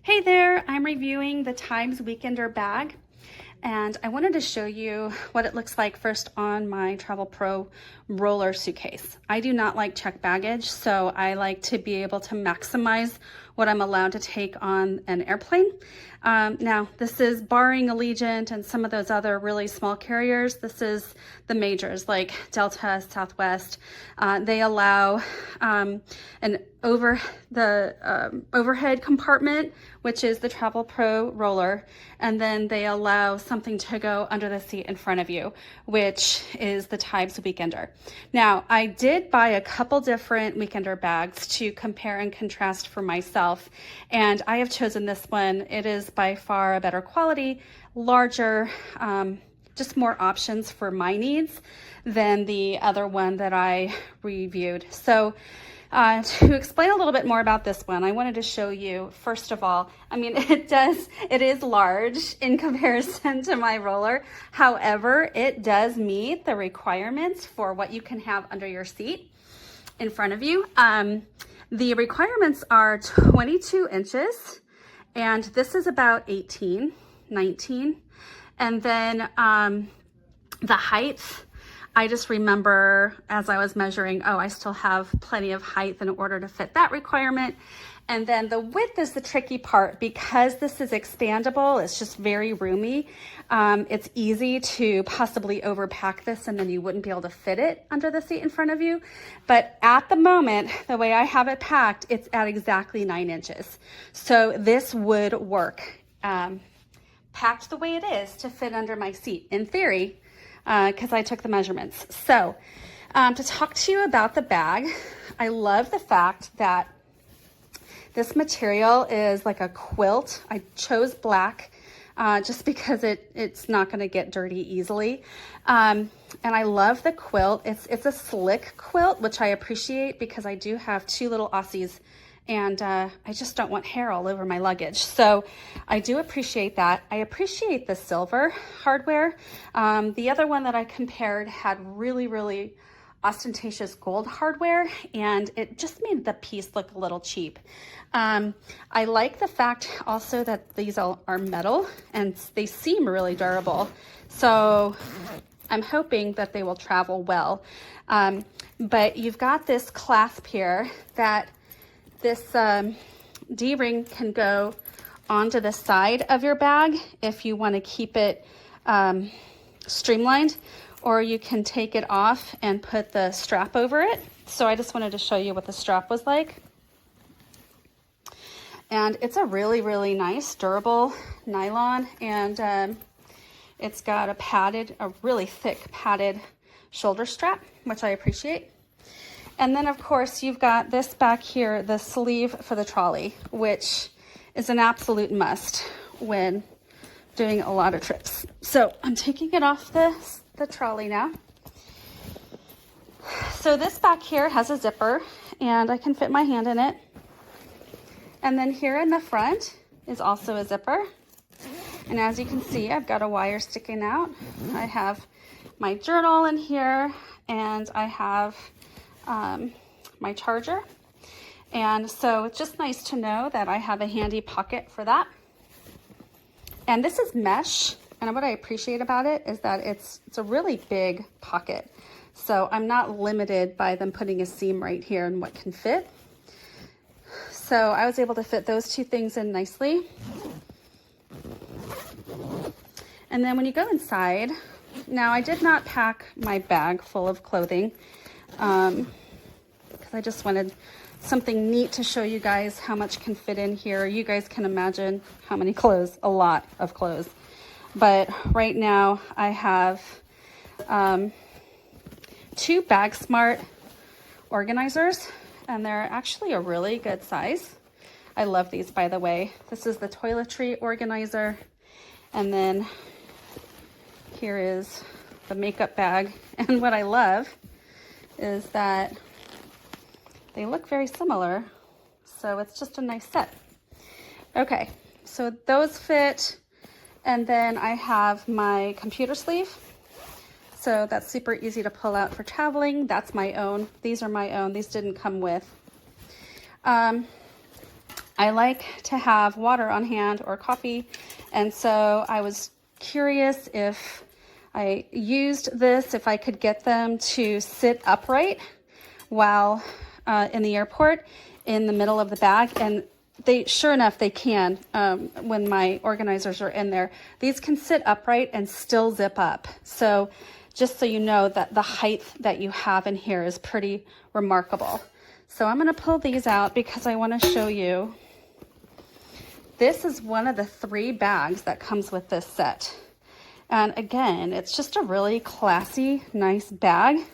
Hey there, I'm reviewing the Tibes Weekender bag, and I wanted to show you what it looks like first on my Travel Pro roller suitcase. I do not like checked baggage, so I like to be able to maximize what I'm allowed to take on an airplane. Now, this is barring Allegiant and some of those other really small carriers. This is the majors like Delta, Southwest. They allow an overhead compartment, which is the Travel Pro roller, and then they allow something to go under the seat in front of you, which is the Tibes Weekender. Now, I did buy a couple different Weekender bags to compare and contrast for myself, and I have chosen this one. It is by far a better quality, larger, just more options for my needs than the other one that I reviewed. So to explain a little bit more about this one, I wanted to show you, first of all, I mean, it is large in comparison to my roller. However, it does meet the requirements for what you can have under your seat in front of you. The requirements are 22 inches, and this is about 18, 19. And then the height, I just remember as I was measuring, I still have plenty of height in order to fit that requirement. And then the width is the tricky part because this is expandable. It's just very roomy. It's easy to possibly overpack this and then you wouldn't be able to fit it under the seat in front of you. But at the moment, the way I have it packed, it's at exactly 9 inches. So this would work. Packed the way it is to fit under my seat in theory, because I took the measurements. So to talk to you about the bag, I love the fact that this material is like a quilt. I chose black just because it's not going to get dirty easily. And I love the quilt. It's a slick quilt, which I appreciate because I do have 2 little Aussies and I just don't want hair all over my luggage. So I do appreciate that. I appreciate the silver hardware. The other one that I compared had really, really ostentatious gold hardware, and it just made the piece look a little cheap. I like the fact also that these are metal and they seem really durable. So I'm hoping that they will travel well. But you've got this clasp here that this D-ring can go onto the side of your bag if you want to keep it streamlined, or you can take it off and put the strap over it. So I just wanted to show you what the strap was like. And it's a really, really nice, durable nylon, and it's got a really thick padded shoulder strap, which I appreciate. And then of course you've got this back here, the sleeve for the trolley, which is an absolute must when doing a lot of trips. So I'm taking it off the trolley now. So this back here has a zipper and I can fit my hand in it. And then here in the front is also a zipper. And as you can see, I've got a wire sticking out. I have my journal in here, and I have my charger. And so it's just nice to know that I have a handy pocket for that. And this is mesh, and what I appreciate about it is that it's a really big pocket. So I'm not limited by them putting a seam right here and what can fit. So I was able to fit those 2 things in nicely. And then when you go inside, now I did not pack my bag full of clothing because I just wanted something neat to show you guys how much can fit in here. You guys can imagine how many clothes, a lot of clothes. But right now I have 2 Bag Smart organizers, and they're actually a really good size. I love these, by the way. This is the toiletry organizer, and then here is the makeup bag. And what I love is that they look very similar, so it's just a nice set. Okay, so those fit, and then I have my computer sleeve. So that's super easy to pull out for traveling. That's my own. These are my own. These didn't come with. I like to have water on hand or coffee, and so I was curious if I used this, if I could get them to sit upright while in the airport in the middle of the bag. And they, sure enough, they can. When my organizers are in there, these can sit upright and still zip up. So just so you know that the height that you have in here is pretty remarkable. So I'm going to pull these out because I want to show you. This is one of the 3 bags that comes with this set. And again, it's just a really classy, nice bag.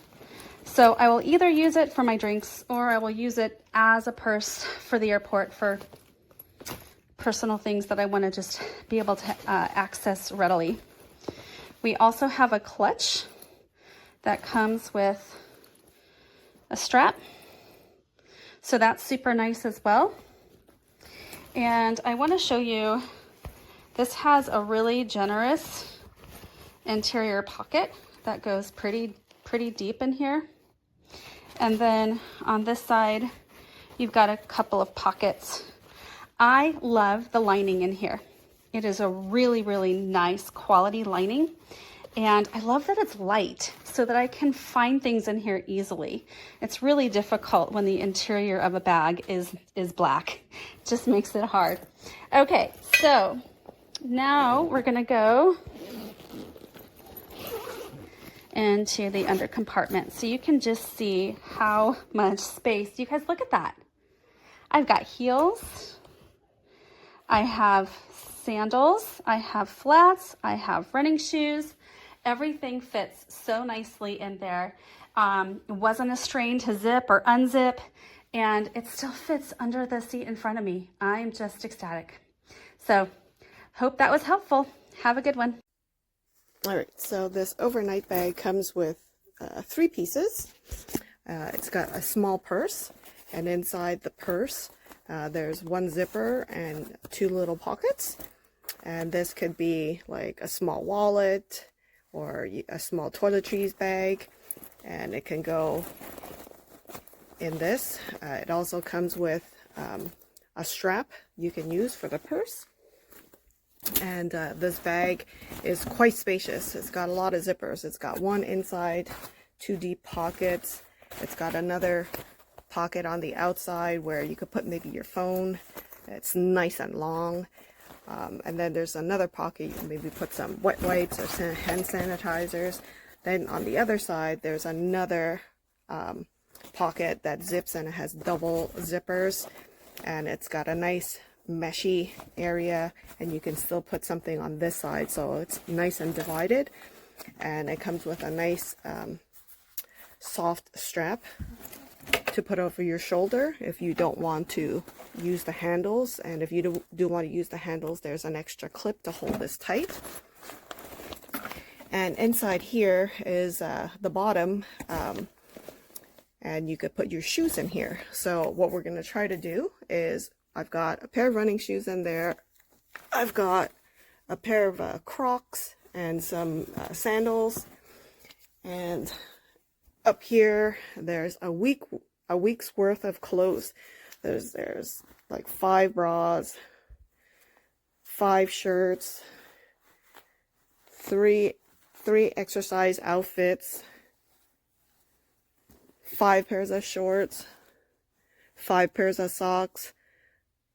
So I will either use it for my drinks or I will use it as a purse for the airport for personal things that I want to just be able to access readily. We also have a clutch that comes with a strap. So that's super nice as well. And I want to show you, this has a really generous interior pocket that goes pretty deep in here. And then on this side, you've got a couple of pockets. I love the lining in here. It is a really, really nice quality lining. And I love that it's light so that I can find things in here easily. It's really difficult when the interior of a bag is black. It just makes it hard. Okay, so now we're gonna go into the under compartment so you can just see how much space. You guys, look at that. I've got heels, I have sandals, I have flats, I have running shoes. Everything fits so nicely in there. It wasn't a strain to zip or unzip, and it still fits under the seat in front of me. I'm just ecstatic. So hope that was helpful. Have a good one. All right, so this overnight bag comes with 3 pieces. It's got a small purse, and inside the purse there's 1 zipper and 2 little pockets. And this could be like a small wallet or a small toiletries bag, and it can go in this. It also comes with a strap you can use for the purse. And this bag is quite spacious. It's got a lot of zippers. It's got 1 inside, 2 deep pockets. It's got another pocket on the outside where you could put maybe your phone. It's nice and long. And then there's another pocket. You can maybe put some wet wipes or hand sanitizers. Then on the other side, there's another pocket that zips, and it has double zippers. And it's got a nice meshy area, and you can still put something on this side, so it's nice and divided. And it comes with a nice soft strap to put over your shoulder if you don't want to use the handles. And if you do want to use the handles, there's an extra clip to hold this tight. And inside here is the bottom, and you could put your shoes in here. So what we're going to try to do is, I've got a pair of running shoes in there. I've got a pair of Crocs and some sandals. And up here, there's a week's worth of clothes. There's like 5 bras, 5 shirts, 3 exercise outfits, 5 pairs of shorts, 5 pairs of socks,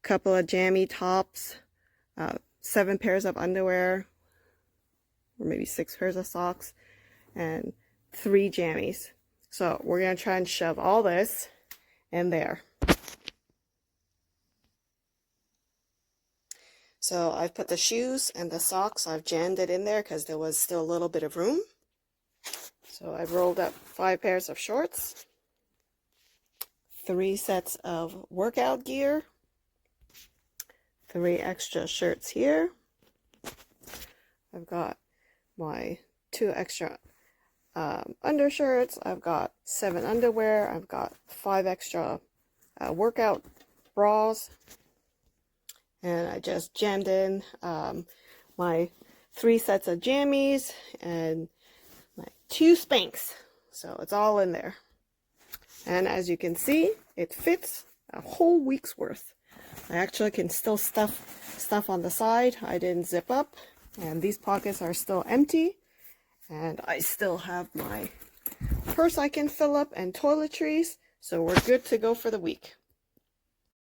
couple of jammy tops, 7 pairs of underwear, or maybe 6 pairs of socks, and 3 jammies. So we're going to try and shove all this in there. So I've put the shoes and the socks, I've jammed it in there because there was still a little bit of room. So I've rolled up 5 pairs of shorts, 3 sets of workout gear, 3 extra shirts here. I've got my 2 extra undershirts. I've got 7 underwear. I've got 5 extra workout bras. And I just jammed in my 3 sets of jammies and my 2 Spanx. So it's all in there. And as you can see, it fits a whole week's worth I actually can still stuff stuff on the side. I didn't zip up, and these pockets are still empty, and I still have my purse I can fill up and toiletries, so we're good to go for the week.